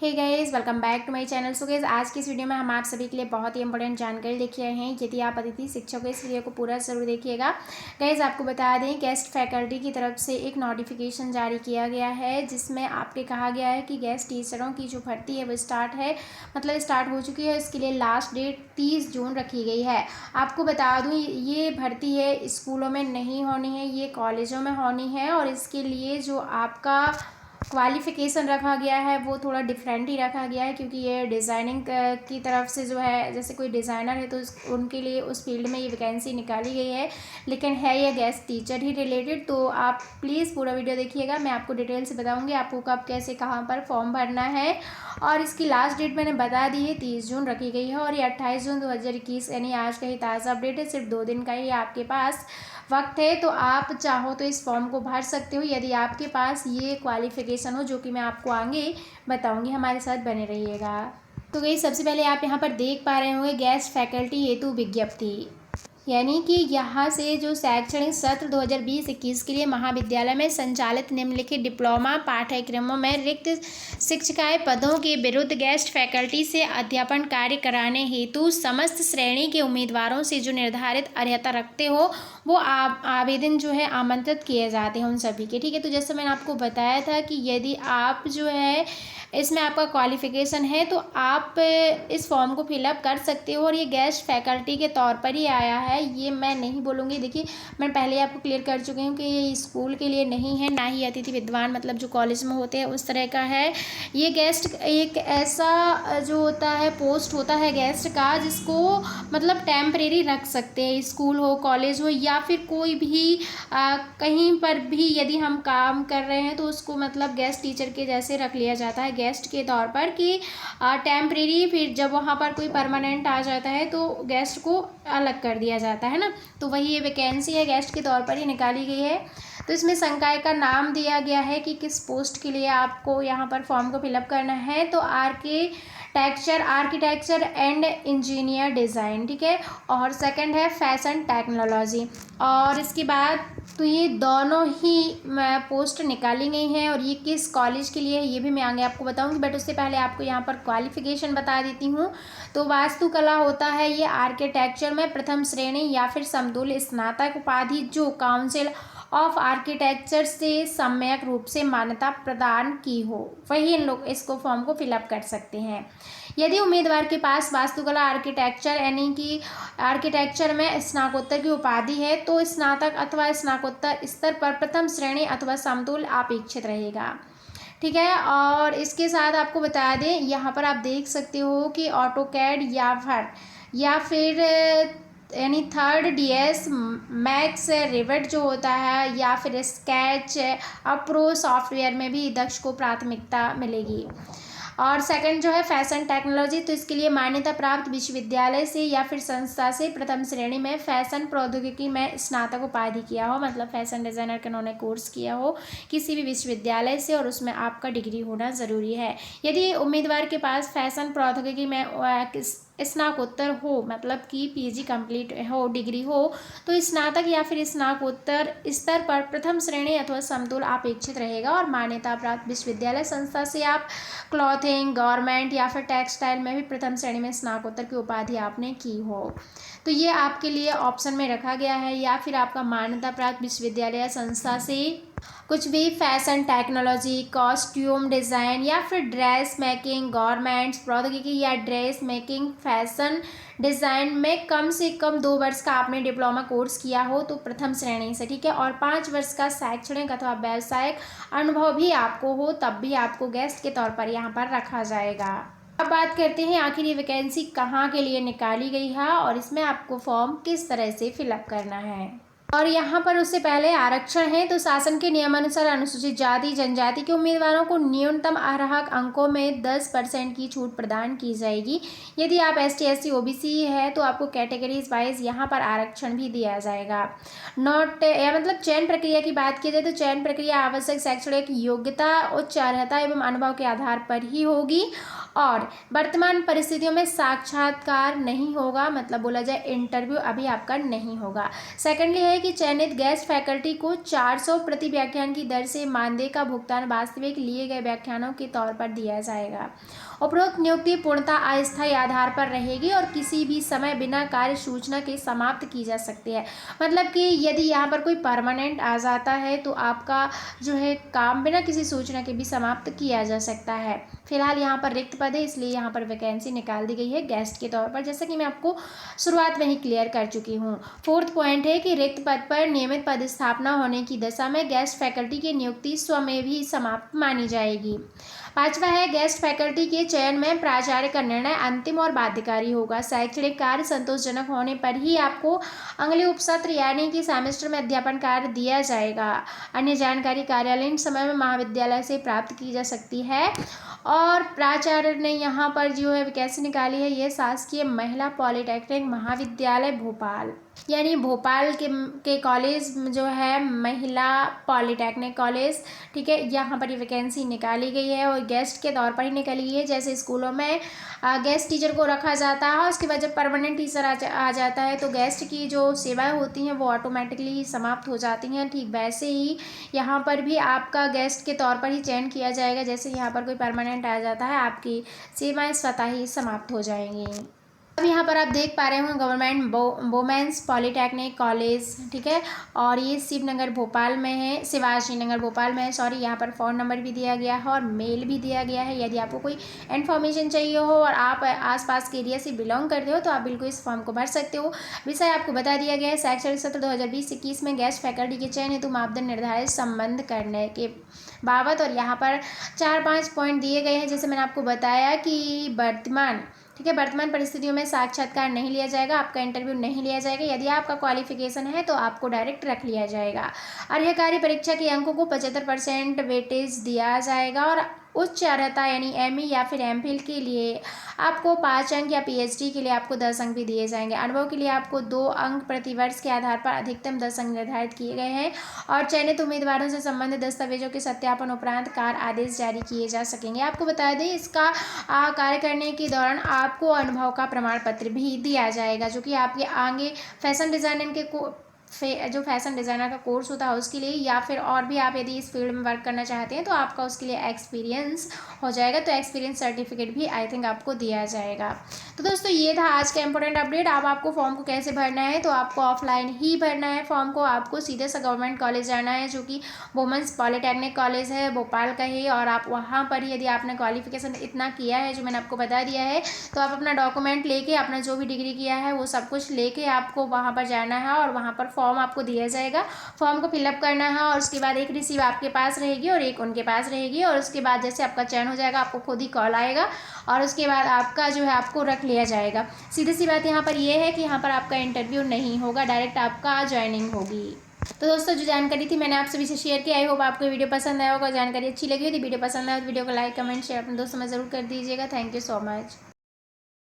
Hey guys, welcome back to my channel. So guys, आज की इस वीडियो में हम आप सभी के लिए बहुत ही इंपॉर्टेंट जानकारी लेके आए हैं। यदि आप अतिथि शिक्षक हो, इस वीडियो को पूरा जरूर देखिएगा। गाइस, आपको बता दें, गेस्ट फैकल्टी की तरफ से एक नोटिफिकेशन जारी किया गया है, जिसमें आपके कहा गया है कि गेस्ट टीचरों की जो भर्ती है वो स्टार्ट हो चुकी है। इसके लिए लास्ट डेट 30 जून रखी गई है। आपको बता दूँ, ये भर्ती है स्कूलों में नहीं होनी है, ये कॉलेजों में होनी है। और इसके लिए जो आपका क्वालिफ़िकेशन रखा गया है वो थोड़ा डिफरेंट ही रखा गया है, क्योंकि ये डिज़ाइनिंग की तरफ से जो है, जैसे कोई डिज़ाइनर है तो उनके लिए उस फील्ड में ये वैकेंसी निकाली गई है, लेकिन है ये गेस्ट टीचर ही रिलेटेड। तो आप प्लीज़ पूरा वीडियो देखिएगा, मैं आपको डिटेल से बताऊँगी आपको कब कैसे कहाँ पर फॉर्म भरना है। और इसकी लास्ट डेट मैंने बता दी है, 30 जून रखी गई है। और ये 28 जून 2021 यानी आज का ही ताज़ा अपडेट है। सिर्फ 2 दिन का ही आपके पास वक्त है, तो आप चाहो तो इस फॉर्म को भर सकते हो, यदि आपके पास ये क्वालिफ़िकेशन हो, जो कि मैं आपको आगे बताऊंगी। हमारे साथ बने रहिएगा। तो गई, सबसे पहले आप यहाँ पर देख पा रहे होंगे गेस्ट फैकल्टी हेतु विज्ञप्ति, यानी कि यहाँ से जो शैक्षणिक सत्र 2020-21 के लिए महाविद्यालय में संचालित निम्नलिखित डिप्लोमा पाठ्यक्रमों में रिक्त शिक्षिकाएं पदों के विरुद्ध गेस्ट फैकल्टी से अध्यापन कार्य कराने हेतु समस्त श्रेणी के उम्मीदवारों से जो निर्धारित अर्हता रखते हो वो आवेदन जो है आमंत्रित किए जाते हैं उन सभी के। ठीक है, तो जैसे मैंने आपको बताया था कि यदि आप जो है इसमें आपका क्वालिफ़िकेशन है तो आप इस फॉर्म को फिलअप कर सकते हो। और ये गेस्ट फैकल्टी के तौर पर ही आया है, ये मैं नहीं बोलूँगी। देखिए, मैं पहले आपको क्लियर कर चुकी हूँ कि ये स्कूल के लिए नहीं है, ना ही अतिथि विद्वान मतलब जो कॉलेज में होते हैं उस तरह का है। ये गेस्ट एक ऐसा जो होता है पोस्ट होता है गेस्ट का, जिसको मतलब टेम्परेरी रख सकते हैं, स्कूल हो कॉलेज हो या फिर कोई भी कहीं पर भी यदि हम काम कर रहे हैं तो उसको मतलब गेस्ट टीचर के जैसे रख लिया जाता है गेस्ट के तौर पर, कि टेम्परेरी, फिर जब वहाँ पर कोई परमानेंट आ जाता है तो गेस्ट को अलग कर दिया जाता है ना। तो वही ये वैकेंसी है, गेस्ट के तौर पर ही निकाली गई है। तो इसमें संकाय का नाम दिया गया है कि किस पोस्ट के लिए आपको यहाँ पर फॉर्म को फिलअप करना है। तो आर्किटेक्चर एंड इंजीनियर डिज़ाइन, ठीक है। और सेकंड है फैशन टेक्नोलॉजी। और इसके बाद तो ये दोनों ही पोस्ट निकाली गई हैं। और ये किस कॉलेज के लिए है ये भी मैं आगे आपको बताऊंगी, बट उससे पहले आपको यहाँ पर क्वालिफ़िकेशन बता देती हूँ। तो वास्तुकला होता है ये आर्किटेक्चर में प्रथम श्रेणी या फिर समतुल्य स्नातक उपाधि जो काउंसिल ऑफ आर्किटेक्चर से सम्यक रूप से मान्यता प्रदान की हो, वही इन लोग इसको फॉर्म को फिलअप कर सकते हैं। यदि उम्मीदवार के पास वास्तुकला आर्किटेक्चर यानी कि आर्किटेक्चर में स्नातकोत्तर की उपाधि है तो स्नातक अथवा स्नातकोत्तर स्तर पर प्रथम श्रेणी अथवा समतुल्य अपेक्षित रहेगा। ठीक है, और इसके साथ आपको बता दें, यहाँ पर आप देख सकते हो कि ऑटोकैड या फिर यानी थर्ड DS मैक्स रिवेट जो होता है, या फिर स्केच अप्रो सॉफ्टवेयर में भी दक्ष को प्राथमिकता मिलेगी। और सेकंड जो है फैशन टेक्नोलॉजी, तो इसके लिए मान्यता प्राप्त विश्वविद्यालय से या फिर संस्था से प्रथम श्रेणी में फैशन प्रौद्योगिकी में स्नातक उपाधि किया हो, मतलब फैशन डिज़ाइनर का उन्होंने कोर्स किया हो किसी भी विश्वविद्यालय से, और उसमें आपका डिग्री होना ज़रूरी है। यदि उम्मीदवार के पास फैशन प्रौद्योगिकी में स्नातकोत्तर हो, मतलब कि PG कंप्लीट हो, डिग्री हो, तो स्नातक या फिर स्नातकोत्तर स्तर पर प्रथम श्रेणी अथवा समतुल्य अपेक्षित रहेगा। और मान्यता प्राप्त विश्वविद्यालय संस्था से आप क्लॉथिंग, गारमेंट या फिर टेक्सटाइल में भी प्रथम श्रेणी में स्नातकोत्तर की उपाधि आपने की हो। तो ये आपके लिए ऑप्शन में रखा गया है, या फिर आपका मान्यता प्राप्त विश्वविद्यालय या संस्था से कुछ भी फैशन टेक्नोलॉजी, कॉस्ट्यूम डिज़ाइन या फिर ड्रेस मेकिंग, गारमेंट्स प्रौद्योगिकी या ड्रेस मेकिंग, फैशन डिज़ाइन में कम से कम 2 वर्ष का आपने डिप्लोमा कोर्स किया हो तो प्रथम श्रेणी से, ठीक है। और 5 वर्ष का शैक्षणिक अथवा व्यावसायिक अनुभव भी आपको हो, तब भी आपको गेस्ट के तौर पर यहाँ पर रखा जाएगा। अब बात करते हैं आखिर ये वैकेंसी कहाँ के लिए निकाली गई है और इसमें आपको फॉर्म किस तरह से फिलअप करना है। और यहाँ पर उससे पहले आरक्षण है, तो शासन के नियमानुसार अनुसूचित जाति जनजाति के उम्मीदवारों को न्यूनतम अर्हक अंकों में 10% की छूट प्रदान की जाएगी। यदि आप ST SC OBC है तो आपको कैटेगरीज वाइज यहाँ पर आरक्षण भी दिया जाएगा। मतलब चयन प्रक्रिया की बात की जाए तो चयन प्रक्रिया आवश्यक शैक्षणिक योग्यता, उच्च अर्हता एवं अनुभव के आधार पर ही होगी। और वर्तमान परिस्थितियों में साक्षात्कार नहीं होगा, मतलब बोला जाए इंटरव्यू अभी आपका नहीं होगा। सेकेंडली है कि चयनित गेस्ट फैकल्टी को 400 प्रति व्याख्यान की दर से मानदेय का भुगतान वास्तविक लिए गए व्याख्यानों के तौर पर दिया जाएगा। उपरोक्त नियुक्ति पूर्णतः अस्थायी आधार पर रहेगी और किसी भी समय बिना कार्य सूचना के समाप्त की जा सकती है। मतलब कि यदि यहाँ पर कोई परमानेंट आ जाता है तो आपका जो है काम बिना किसी सूचना के भी समाप्त किया जा सकता है। फिलहाल यहाँ पर रिक्त पद है, इसलिए यहाँ पर वैकेंसी निकाल दी गई है गेस्ट के तौर पर, जैसा कि मैं आपको शुरुआत में ही क्लियर कर चुकी हूँ। फोर्थ पॉइंट है कि रिक्त पद पर नियमित पद स्थापना होने की दशा में गेस्ट फैकल्टी की नियुक्ति स्वमेव ही समाप्त मानी जाएगी। पांचवा है गेस्ट फैकल्टी के चयन में प्राचार्य का निर्णय अंतिम और बाध्यकारी होगा। शैक्षणिक कार्य संतोषजनक होने पर ही आपको अगले उपसत्र यानी कि सेमेस्टर में अध्यापन कार्य दिया जाएगा। अन्य जानकारी कार्यालयीन समय में महाविद्यालय से प्राप्त की जा सकती है। और प्राचार्य ने यहाँ पर जो है वैकेंसी निकाली है ये शासकीय महिला पॉलिटेक्निक महाविद्यालय भोपाल, यानी भोपाल के कॉलेज जो है महिला पॉलिटेक्निक कॉलेज, ठीक है, यहाँ पर ये वैकेंसी निकाली गई है और गेस्ट के तौर पर ही निकाली गई है। जैसे स्कूलों में गेस्ट टीचर को रखा जाता है, उसके बाद जब परमानेंट टीचर आ जाता है तो गेस्ट की जो सेवाएं होती हैं वो ऑटोमेटिकली ही समाप्त हो जाती हैं। ठीक वैसे ही यहाँ पर भी आपका गेस्ट के तौर पर ही चयन किया जाएगा। जैसे यहाँ पर कोई परमानेंट आ जाता है, आपकी सेवाएं स्वतः ही समाप्त हो जाएंगी। अब यहाँ पर आप देख पा रहे हो गवर्नमेंट वोमेंस पॉलिटेक्निक कॉलेज, ठीक है, और ये शिवनगर भोपाल में है, शिवाजी नगर भोपाल में है, सॉरी। यहाँ पर फ़ोन नंबर भी दिया गया है और मेल भी दिया गया है। यदि आपको कोई इन्फॉर्मेशन चाहिए हो और आप आसपास के एरिया से बिलोंग करते हो तो आप बिल्कुल इस फॉर्म को भर सकते हो। विषय आपको बता दिया गया है शैक्षणिक सत्र 2020-21 में गेस्ट फैकल्टी के चयन हेतु मापदंड निर्धारित संबंध करने के बाबत। और यहाँ पर 4-5 पॉइंट दिए गए हैं। जैसे मैंने आपको बताया कि वर्तमान परिस्थितियों में साक्षात्कार नहीं लिया जाएगा, आपका इंटरव्यू नहीं लिया जाएगा। यदि आपका क्वालिफिकेशन है तो आपको डायरेक्ट रख लिया जाएगा। अर्हकारी परीक्षा के अंकों को 75% वेटेज दिया जाएगा और उच्च अर्हता यानी एमई या फिर एमफिल के लिए आपको 5 अंक या पीएचडी के लिए आपको 10 अंक भी दिए जाएंगे। अनुभव के लिए आपको 2 अंक प्रति वर्ष के आधार पर अधिकतम 10 अंक निर्धारित किए गए हैं और चयनित उम्मीदवारों से संबंधित दस्तावेजों के सत्यापन उपरांत कार्य आदेश जारी किए जा सकेंगे। आपको बता दें इसका कार्य करने के दौरान आपको अनुभव का प्रमाण पत्र भी दिया जाएगा, जो कि आपके आगे फैशन डिजाइनिंग के जो फैशन डिज़ाइनर का कोर्स होता है उसके लिए, या फिर और भी आप यदि इस फील्ड में वर्क करना चाहते हैं तो आपका उसके लिए एक्सपीरियंस हो जाएगा। तो एक्सपीरियंस सर्टिफिकेट भी आई थिंक आपको दिया जाएगा। तो दोस्तों ये था आज का इंपॉर्टेंट अपडेट। अब आपको फॉर्म को कैसे भरना है, तो आपको ऑफलाइन ही भरना है फॉर्म को। आपको सीधे से गवर्नमेंट कॉलेज जाना है जो कि वुमेंस पॉलिटेक्निक कॉलेज है भोपाल का ही, और आप वहाँ पर यदि आपने क्वालिफिकेशन इतना किया है जो मैंने आपको बता दिया है तो आप अपना डॉक्यूमेंट लेके, अपना जो भी डिग्री किया है वो सब कुछ लेके आपको वहाँ पर जाना है और वहाँ पर फॉर्म आपको दिया जाएगा। फॉर्म को फिलअप करना है और उसके बाद एक रिसीव आपके पास रहेगी और एक उनके पास रहेगी, और उसके बाद जैसे आपका चयन हो जाएगा आपको खुद ही कॉल आएगा और उसके बाद आपका जो है आपको रख लिया जाएगा। सीधी सी बात यहाँ पर ये है कि यहाँ पर आपका इंटरव्यू नहीं होगा, डायरेक्ट आपका ज्वाइनिंग होगी। तो दोस्तों जो जानकारी थी मैंने आप सभी से शेयर किया। आई होप आपको वीडियो पसंद आया होगा, जानकारी अच्छी लगी होगी। वीडियो पसंद आया तो वीडियो को लाइक कमेंट शेयर अपने दोस्तों में ज़रूर कर दीजिएगा। Thank you so much.